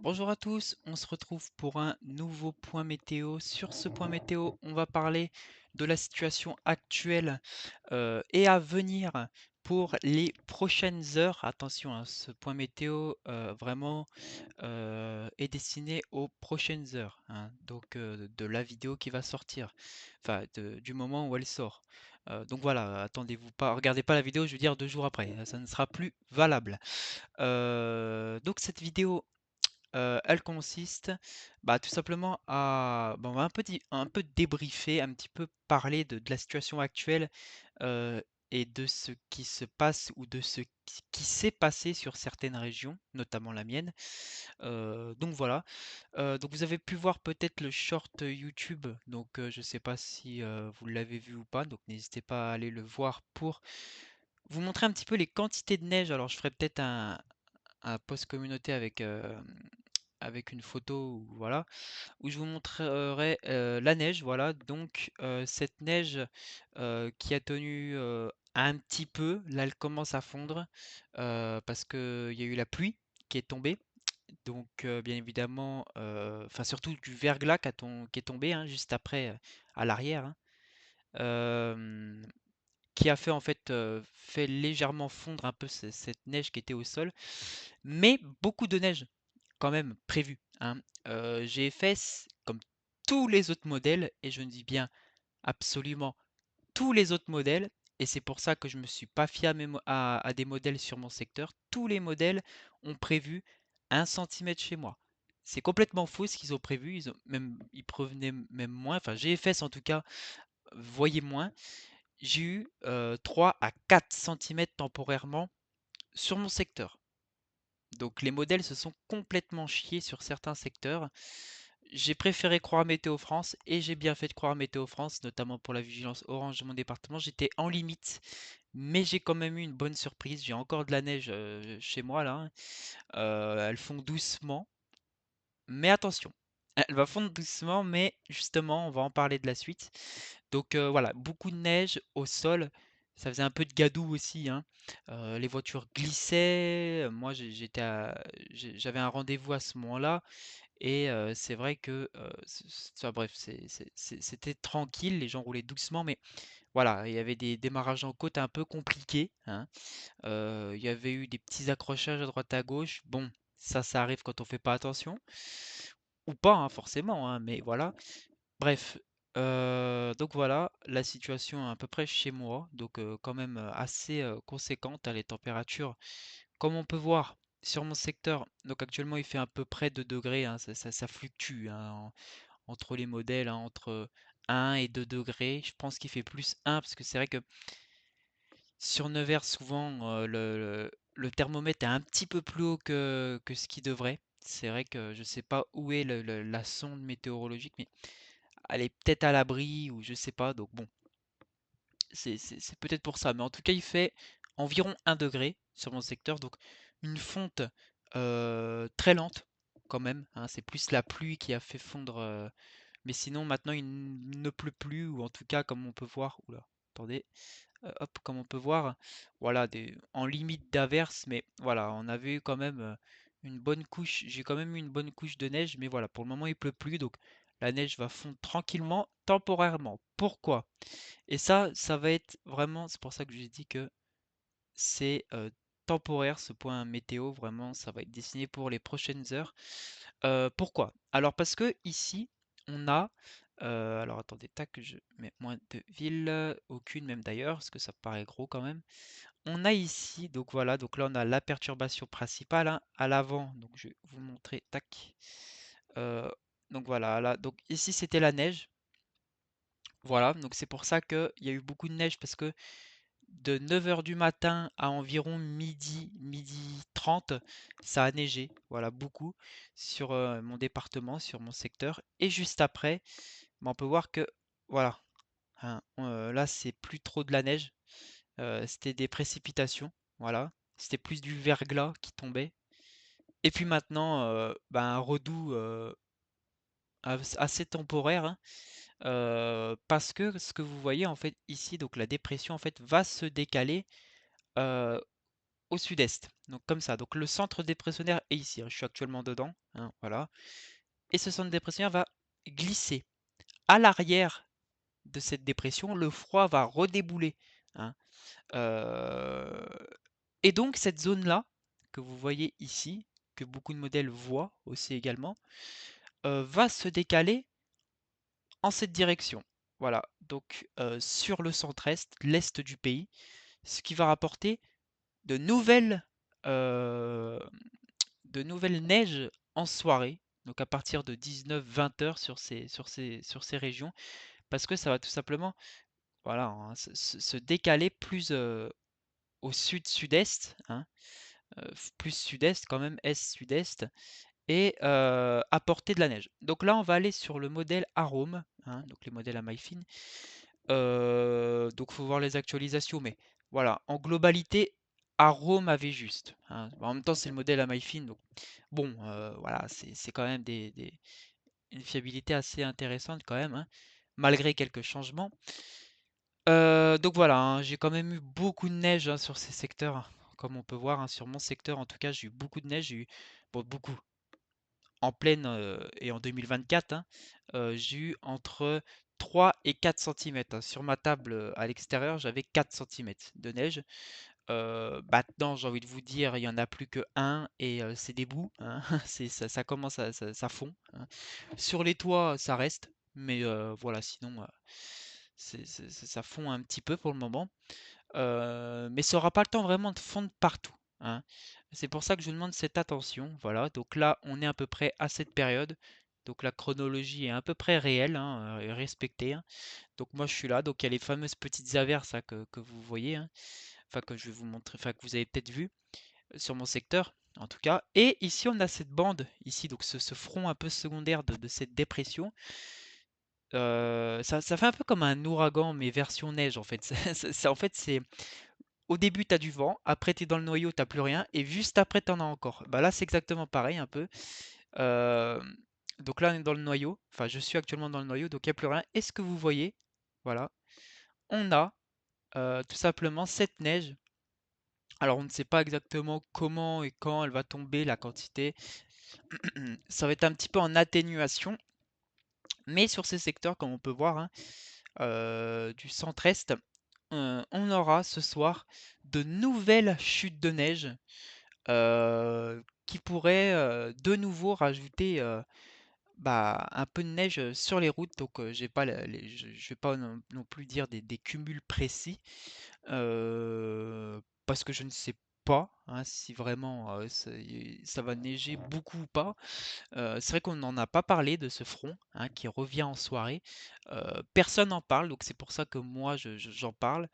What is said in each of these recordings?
Bonjour à tous, on se retrouve pour un nouveau point météo. Sur ce point météo, on va parler de la situation actuelle et à venir pour les prochaines heures. Attention, hein, ce point météo vraiment est destiné aux prochaines heures, hein, donc de la vidéo qui va sortir, enfin du moment où elle sort. Donc voilà, attendez-vous pas, regardez pas la vidéo, je veux dire 2 jours après, ça ne sera plus valable. Donc cette vidéo elle consiste, bah, tout simplement à on va un peu débriefer, un petit peu parler de la situation actuelle, et de ce qui se passe ou de ce qui s'est passé sur certaines régions, notamment la mienne. Donc voilà, donc vous avez pu voir peut-être le short YouTube, donc je ne sais pas si, vous l'avez vu ou pas, donc n'hésitez pas à aller le voir pour vous montrer un petit peu les quantités de neige. Alors je ferai peut-être un post communauté avec une photo ou voilà, où je vous montrerai, la neige, voilà. Donc cette neige, qui a tenu, un petit peu, là elle commence à fondre, parce qu'il y a eu la pluie qui est tombée. Donc bien évidemment, enfin surtout du verglas qui est tombé, hein, juste après, à l'arrière, hein. Hem, qui a fait en fait, fait légèrement fondre un peu cette neige qui était au sol, mais beaucoup de neige quand même prévu, hein. J'ai fait comme tous les autres modèles, et je dis bien absolument tous les autres modèles, et c'est pour ça que je me suis pas fié à des modèles sur mon secteur. Tous les modèles ont prévu 1 cm chez moi. C'est complètement faux ce qu'ils ont prévu. Ils prevenaient même moins. Enfin, GFS en tout cas voyait moins. J'ai eu 3 à 4 centimètres temporairement sur mon secteur. Donc les modèles se sont complètement chiés sur certains secteurs. J'ai préféré croire Météo France, et j'ai bien fait de croire Météo France, notamment pour la vigilance orange de mon département. J'étais en limite, mais j'ai quand même eu une bonne surprise. J'ai encore de la neige chez moi là, hein. Elles font doucement, mais attention. Elle va fondre doucement, mais justement, on va en parler de la suite. Donc voilà, beaucoup de neige au sol. Ça faisait un peu de gadou aussi, hein. Les voitures glissaient. Moi, j'avais un rendez-vous à ce moment-là, et c'est vrai que bref, c'était tranquille. Les gens roulaient doucement, mais voilà, il y avait des démarrages en côte un peu compliqués, hein. Il y avait eu des petits accrochages à droite à gauche. Bon, ça arrive quand on fait pas attention, ou pas, hein, forcément, hein, mais voilà. Bref, donc voilà, la situation à peu près chez moi, donc quand même assez conséquente, à les températures, comme on peut voir sur mon secteur. Donc actuellement il fait à peu près 2 degrés, hein, ça fluctue, hein, entre les modèles, hein, entre 1 et 2 degrés. Je pense qu'il fait plus 1 parce que c'est vrai que sur Nevers souvent le thermomètre est un petit peu plus haut que ce qu'il devrait. C'est vrai que je sais pas où est la sonde météorologique, mais elle est peut-être à l'abri ou je sais pas, donc bon, c'est peut-être pour ça. Mais en tout cas, il fait environ 1 degré sur mon secteur, donc une fonte très lente quand même, hein. C'est plus la pluie qui a fait fondre, mais sinon maintenant il ne pleut plus, ou en tout cas comme on peut voir, oula, attendez, hop, comme on peut voir, voilà, en limite d'averse, mais voilà, on avait eu quand même une bonne couche, j'ai quand même eu une bonne couche de neige, mais voilà, pour le moment il pleut plus, donc la neige va fondre tranquillement, temporairement. Pourquoi? Et ça va être vraiment, c'est pour ça que j'ai dit que c'est temporaire ce point météo, vraiment, ça va être dessiné pour les prochaines heures. Pourquoi? Alors parce que ici, on a, alors attendez, tac, je mets moins de villes, aucune même d'ailleurs, parce que ça paraît gros quand même. On a ici, donc voilà, donc là on a la perturbation principale, hein, à l'avant, donc je vais vous montrer, tac. Euh, donc voilà, là, donc ici c'était la neige. Voilà, donc c'est pour ça qu'il y a eu beaucoup de neige, parce que de 9 heures du matin à environ midi 30, ça a neigé, voilà, beaucoup sur mon département, sur mon secteur. Et juste après, on peut voir que, voilà, hein, là c'est plus trop de la neige, c'était des précipitations, voilà, c'était plus du verglas qui tombait. Et puis maintenant, un redout assez temporaire, hein, parce que ce que vous voyez en fait ici, donc la dépression en fait va se décaler au sud-est. Donc comme ça. Donc le centre dépressionnaire est ici, hein. Je suis actuellement dedans, hein, voilà. Et ce centre dépressionnaire va glisser. À l'arrière de cette dépression, le froid va redébouler, hein. Euh, Et donc cette zone-là, que vous voyez ici, que beaucoup de modèles voient aussi également, va se décaler en cette direction. Voilà, donc sur le centre-est, l'est du pays, ce qui va rapporter de nouvelles, euh, de nouvelles neiges en soirée, donc à partir de 19-20 heures sur ces régions, parce que ça va tout simplement voilà, hein, se décaler plus au sud-sud-est, hein, plus sud-est quand même, est-sud-est, et apporter de la neige. Donc là, on va aller sur le modèle Arome, hein, donc les modèles à maille fine. Donc il faut voir les actualisations, mais voilà, en globalité, Arome avait juste, hein. En même temps, c'est le modèle à maille fine, donc bon, voilà, c'est quand même une fiabilité assez intéressante quand même, hein, malgré quelques changements. Donc voilà, hein, j'ai quand même eu beaucoup de neige, hein, sur ces secteurs, comme on peut voir, hein, sur mon secteur en tout cas, j'ai eu beaucoup de neige, j'ai eu bon, beaucoup. En pleine et en 2024, hein, j'ai eu entre 3 et 4 centimètres, hein. Sur ma table à l'extérieur, j'avais 4 centimètres de neige. Maintenant, j'ai envie de vous dire, il y en a plus que un et c'est des bouts, hein. Ça commence ça fond, hein. Sur les toits, ça reste, mais voilà, sinon, ça fond un petit peu pour le moment. Mais ça aura pas le temps vraiment de fondre partout, hein. C'est pour ça que je vous demande cette attention. Voilà, donc là, on est à peu près à cette période. Donc la chronologie est à peu près réelle, hein, et respectée, hein. Donc moi, je suis là. Donc il y a les fameuses petites averses, hein, que vous voyez, hein, enfin que je vais vous montrer, enfin que vous avez peut-être vu sur mon secteur, en tout cas. Et ici, on a cette bande, ici, donc ce front un peu secondaire de cette dépression. Ça fait un peu comme un ouragan, mais version neige, en fait. En fait, c'est au début, tu as du vent, après tu es dans le noyau, tu plus rien, et juste après, tu en as encore. Bah là, c'est exactement pareil un peu. Euh, donc là, on est dans le noyau. Enfin, je suis actuellement dans le noyau, donc il n'y a plus rien. Et ce que vous voyez, voilà, on a tout simplement cette neige. Alors, on ne sait pas exactement comment et quand elle va tomber, la quantité. Ça va être un petit peu en atténuation, mais sur ces secteurs, comme on peut voir, hein, du centre-est, on aura ce soir de nouvelles chutes de neige qui pourrait de nouveau rajouter bah, un peu de neige sur les routes. Donc, j'ai pas je vais pas non plus dire des cumuls précis parce que je ne sais pas, hein, si vraiment ça va neiger beaucoup ou pas. C'est vrai qu'on n'en a pas parlé de ce front, hein, qui revient en soirée. Personne n'en parle, donc c'est pour ça que moi j'en parle.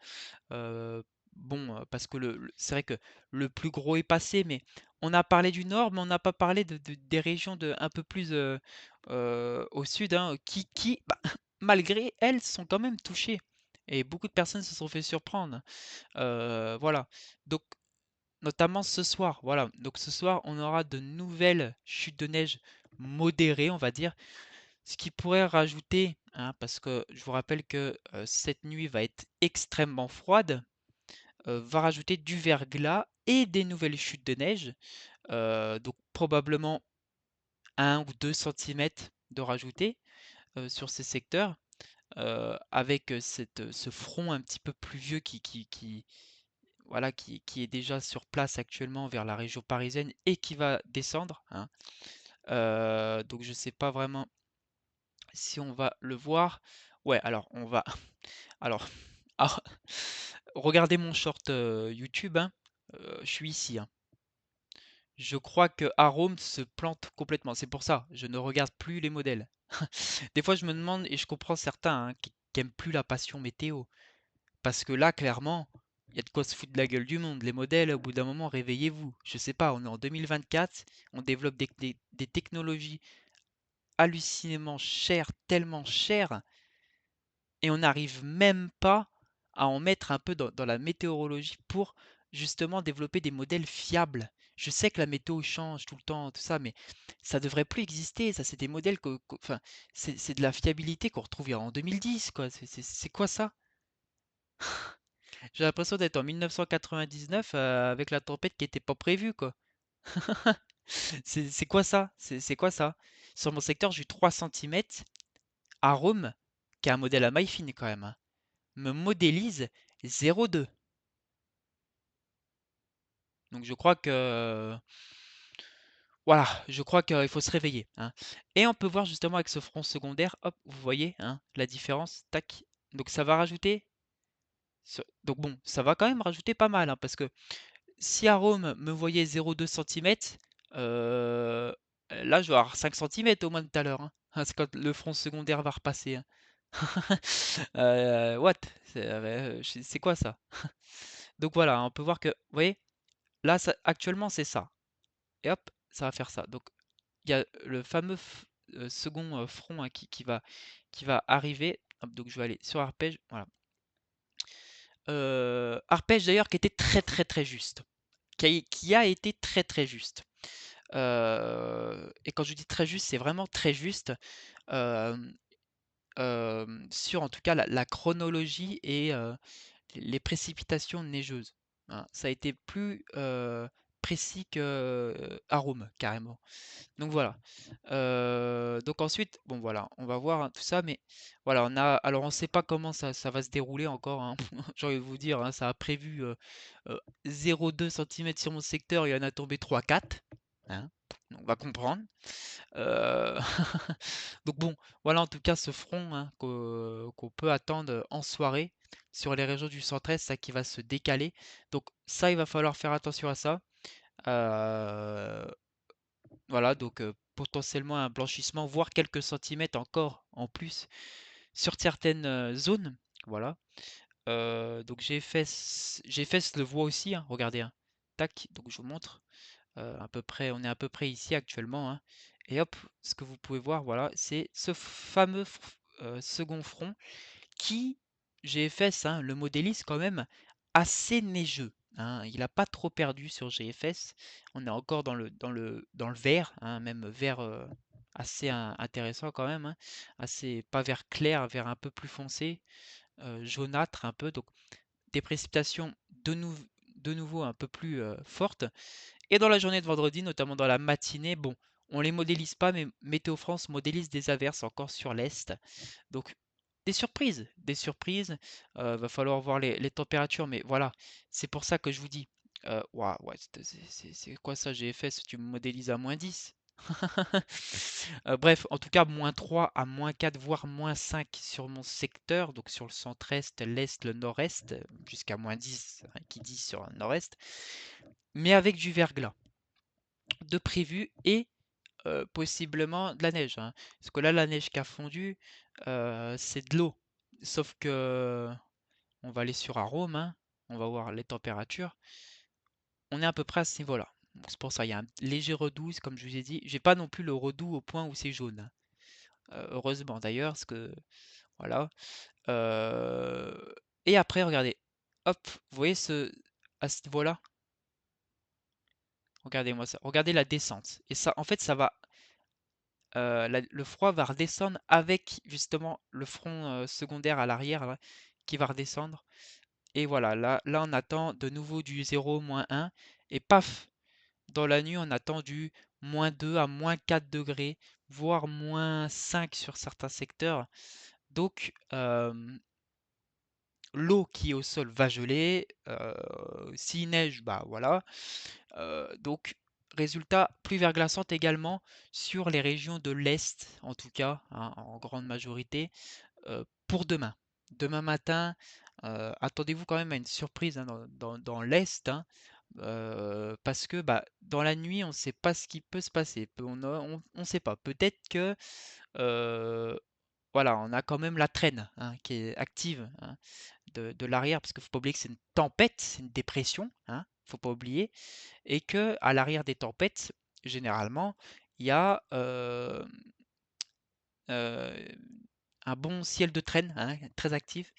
Heu, bon, parce que c'est vrai que le plus gros est passé, mais on a parlé du nord, mais on n'a pas parlé des régions un peu plus, au sud, hein, bah, malgré elles, sont quand même touchées et beaucoup de personnes se sont fait surprendre. Voilà, donc notamment ce soir, voilà, donc ce soir, on aura de nouvelles chutes de neige modérées, on va dire, ce qui pourrait rajouter, hein, parce que je vous rappelle que, cette nuit va être extrêmement froide, va rajouter du verglas et des nouvelles chutes de neige, donc probablement 1 ou 2 centimètres de rajouter, sur ces secteurs, avec, ce front un petit peu pluvieux voilà, qui est déjà sur place actuellement vers la région parisienne et qui va descendre, hein. Donc je sais pas vraiment si on va le voir. Ouais, alors on va alors ah, regardez mon short, YouTube, hein, je suis ici, hein. Je crois que Arome se plante complètement. C'est pour ça, je ne regarde plus les modèles. Des fois, je me demande, et je comprends certains, hein, qui aiment plus la passion météo. Parce que là, clairement, il y a de quoi se foutre de la gueule du monde. Les modèles, au bout d'un moment, réveillez-vous. Je sais pas, on est en 2024, on développe des technologies hallucinément chères, tellement chères, et on n'arrive même pas à en mettre un peu dans la météorologie pour justement développer des modèles fiables. Je sais que la météo change tout le temps, tout ça, mais ça devrait plus exister. Ça, c'est des modèles enfin, c'est de la fiabilité qu'on retrouve en 2010, quoi. C'est quoi ça? J'ai l'impression d'être en 1999 avec la tempête qui était pas prévue, quoi. C'est quoi ça? C'est quoi ça? Sur mon secteur, j'ai eu 3 centimètres. Arome, qui est un modèle à maille fine quand même, hein, me modélise 0,2. Donc je crois que voilà, je crois qu'il faut se réveiller, hein. Et on peut voir justement avec ce front secondaire, hop, vous voyez, hein, la différence, tac. Donc ça va rajouter, donc bon, ça va quand même rajouter pas mal, hein, parce que si à Rome me voyait 0,2 centimètres, euh, là je vais avoir 5 centimètres au moins tout à l'heure, hein. C'est quand le front secondaire va repasser, hein. What? C'est quoi ça? Donc voilà, on peut voir que, vous voyez, là actuellement c'est ça. Et hop, ça va faire ça. Donc il y a le fameux second front, hein, qui va arriver. Hop, donc je vais aller sur arpège. Voilà. Arpège d'ailleurs qui était très très très juste. Qui a été très très juste. Et quand je dis très juste, c'est vraiment très juste. euh, Sur en tout cas la chronologie et les précipitations neigeuses, hein. Ça a été plus précis que Arome, carrément. Donc voilà. Donc ensuite, bon voilà, on va voir, hein, tout ça, mais voilà, alors on ne sait pas comment ça va se dérouler encore, hein. J'ai envie de vous dire, hein, ça a prévu 0,2 cm sur mon secteur, il y en a tombé 3-4, hein. On va comprendre. Euh, Donc bon, voilà en tout cas ce front, hein, qu'on peut attendre en soirée sur les régions du centre-est, ça qui va se décaler. Donc ça, il va falloir faire attention à ça. Euh, voilà, donc potentiellement un blanchissement, voire quelques centimètres encore en plus sur certaines zones. Voilà. Donc GFS le voit aussi, hein, regardez, hein. Tac, donc je vous montre. À peu près, on est à peu près ici actuellement, hein. Et hop, ce que vous pouvez voir, voilà, c'est ce fameux second front qui, GFS, hein, le modélise quand même assez neigeux, hein. Il n'a pas trop perdu sur GFS. On est encore dans le vert, hein, même vert assez intéressant quand même, hein. Assez, pas vert clair, vert un peu plus foncé, jaunâtre un peu. Donc des précipitations de nouveau un peu plus fortes. Et dans la journée de vendredi, notamment dans la matinée, bon, on les modélise pas, mais Météo France modélise des averses encore sur l'est. Donc, des surprises, des surprises. Va falloir voir les températures, mais voilà, c'est pour ça que je vous dis, ouah, ouais, c'est quoi ça, GFS? Tu me modélises à -10. Bref, en tout cas, -3 à -4, voire -5 sur mon secteur, donc sur le centre-est, l'est, le nord-est, jusqu'à -10, hein, qui dit sur le nord-est, mais avec du verglas de prévu et possiblement de la neige, hein. Parce que là, la neige qui a fondu, c'est de l'eau. Sauf que on va aller sur Arome, hein, on va voir les températures. On est à peu près à ce niveau-là. Donc c'est pour ça, il y a un léger redoux, comme je vous ai dit. J'ai pas non plus le redoux au point où c'est jaune, hein. Heureusement d'ailleurs, parce que voilà. Euh, Et après, regardez, hop, vous voyez à ce niveau-là, regardez-moi ça, regardez la descente. Et ça, en fait, ça va, le froid va redescendre avec justement le front secondaire à l'arrière là, qui va redescendre. Et voilà, là on attend de nouveau du 0, -1. Et paf, dans la nuit on attend du -2 à -4 degrés, voire -5 sur certains secteurs. Donc l'eau qui est au sol va geler. S'il neige, bah voilà. Donc résultat, pluie verglaçante également sur les régions de l'Est, en tout cas, hein, en grande majorité, pour demain. Demain matin, attendez-vous quand même à une surprise, hein, dans l'Est, hein, parce que bah, dans la nuit, on ne sait pas ce qui peut se passer. On sait pas. Peut-être que euh, voilà, on a quand même la traîne, hein, qui est active, hein, de l'arrière, parce qu'il ne faut pas oublier que c'est une tempête, c'est une dépression, hein, faut pas oublier, et que à l'arrière des tempêtes, généralement, il y a euh, un bon ciel de traîne, hein, très actif,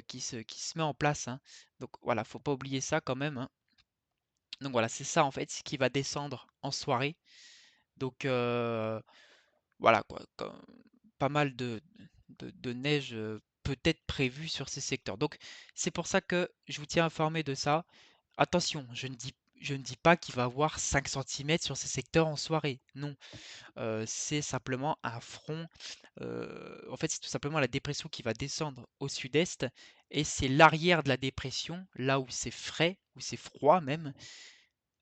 qui se met en place, hein. Donc voilà, faut pas oublier ça quand même, hein. Donc voilà, c'est ça en fait, ce qui va descendre en soirée. Donc voilà quoi, pas mal de neige, peut être prévu sur ces secteurs. Donc, c'est pour ça que je vous tiens informé de ça. Attention, je ne dis pas qu'il va avoir 5 centimètres sur ces secteurs en soirée. Non, c'est simplement un front. En fait, c'est tout simplement la dépression qui va descendre au sud-est. Et c'est l'arrière de la dépression, là où c'est frais, où c'est froid même,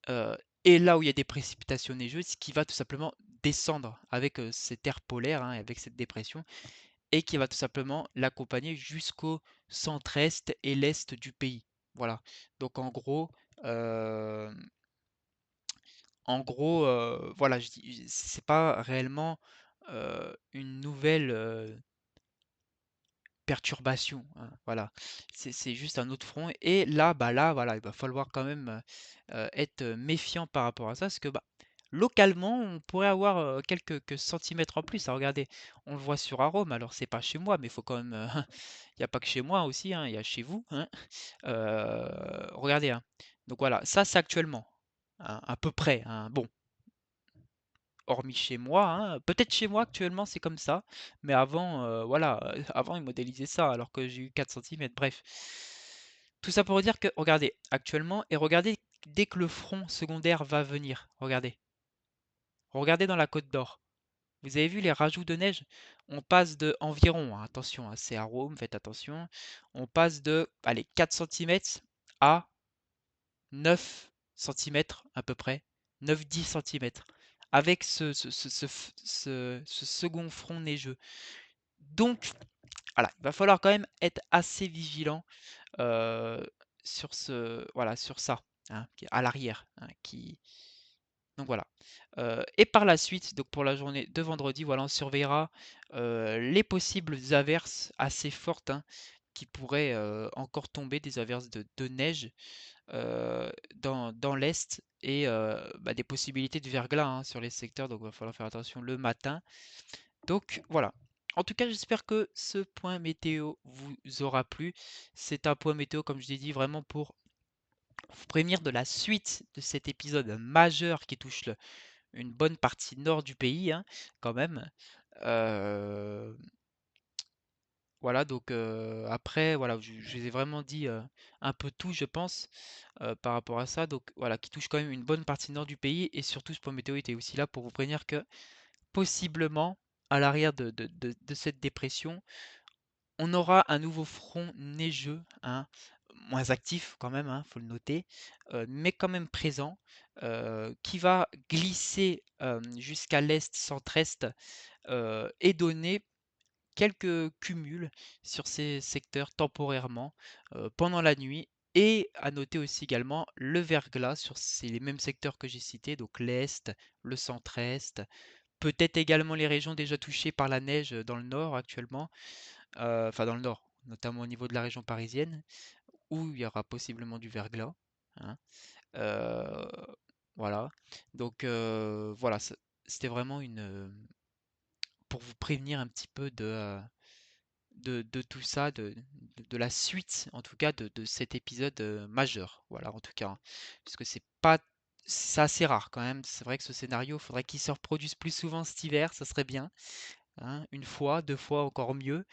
euh, et là où il y a des précipitations neigeuses, qui va tout simplement descendre avec cet air polaire, hein, avec cette dépression, et qui va tout simplement l'accompagner jusqu'au centre-est et l'est du pays. Voilà. Donc euh, voilà, c'est pas réellement une nouvelle perturbation, hein, voilà. C'est juste un autre front. Et là, bah là, voilà, il va falloir quand même être méfiant par rapport à ça, parce que bah, localement, on pourrait avoir quelques centimètres en plus. Ah, regardez, on le voit sur Arome, alors c'est pas chez moi, mais il faut quand même. Il n'y a pas que chez moi aussi, hein, il y a chez vous, hein. Regardez, hein. Donc voilà, ça c'est actuellement, hein, à peu près, hein. Bon, hormis chez moi, hein. Peut-être chez moi actuellement c'est comme ça, mais avant, voilà, avant ils modélisaient ça alors que j'ai eu 4 centimètres. Bref, tout ça pour dire que, regardez, actuellement, et regardez dès que le front secondaire va venir, regardez dans la Côte d'Or. Vous avez vu les rajouts de neige? On passe de environ, hein, attention, hein, c'est à Rome, faites attention, on passe de, allez, 4 centimètres à 9 centimètres à peu près, 9-10 centimètres, avec ce second front neigeux. Donc, voilà, il va falloir quand même être assez vigilant euh, voilà, sur ça, hein, à l'arrière, hein, donc voilà. Et par la suite, donc pour la journée de vendredi, voilà, on surveillera les possibles averses assez fortes, hein, qui pourraient encore tomber, des averses de neige dans l'est, et bah, des possibilités de verglas, hein, sur les secteurs, donc il va falloir faire attention le matin. Donc voilà. En tout cas, j'espère que ce point météo vous aura plu. C'est un point météo, comme je l'ai dit, vraiment pour vous prévenir de la suite de cet épisode majeur qui touche une bonne partie nord du pays, hein, quand même. Euh, voilà, donc après, voilà, je vous ai vraiment dit un peu tout, je pense, par rapport à ça. Donc voilà, qui touche quand même une bonne partie nord du pays. Et surtout, ce point météo était aussi là pour vous prévenir que possiblement, à l'arrière de cette dépression, on aura un nouveau front neigeux, hein, moins actif quand même, hein, faut le noter, mais quand même présent, qui va glisser jusqu'à l'est, centre-est, et donner quelques cumuls sur ces secteurs temporairement pendant la nuit. Et à noter aussi également le verglas sur les mêmes secteurs que j'ai cités, donc l'est, le centre-est, peut-être également les régions déjà touchées par la neige dans le nord actuellement, enfin dans le nord, notamment au niveau de la région parisienne, où il y aura possiblement du verglas, hein. Euh, voilà. Donc voilà, c'était vraiment pour vous prévenir un petit peu de tout ça, de la suite, en tout cas, de cet épisode majeur. Voilà, en tout cas, hein. Parce que c'est assez rare quand même. C'est vrai que ce scénario, il faudrait qu'il se reproduise plus souvent cet hiver, ça serait bien, hein. Une fois, deux fois, encore mieux.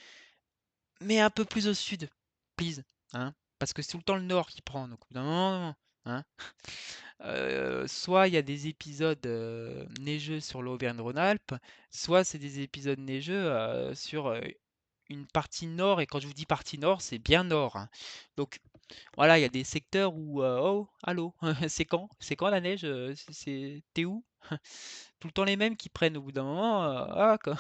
Mais un peu plus au sud, please, hein. Parce que c'est tout le temps le nord qui prend, donc au bout d'un moment, hein. Soit il y a des épisodes neigeux sur l'Auvergne-Rhône-Alpes, soit c'est des épisodes neigeux sur une partie nord, et quand je vous dis partie nord, c'est bien nord, hein. Donc voilà, il y a des secteurs où oh, allô, c'est quand? C'est quand la neige? T'es où? Tout le temps les mêmes qui prennent au bout d'un moment. Ah, quoi.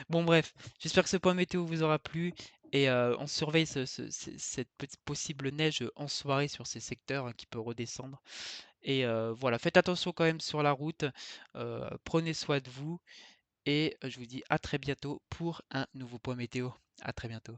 Bon, bref, j'espère que ce point météo vous aura plu, et on surveille cette possible neige en soirée sur ces secteurs, hein, qui peut redescendre. Et voilà, faites attention quand même sur la route, prenez soin de vous, et je vous dis à très bientôt pour un nouveau point météo. À très bientôt.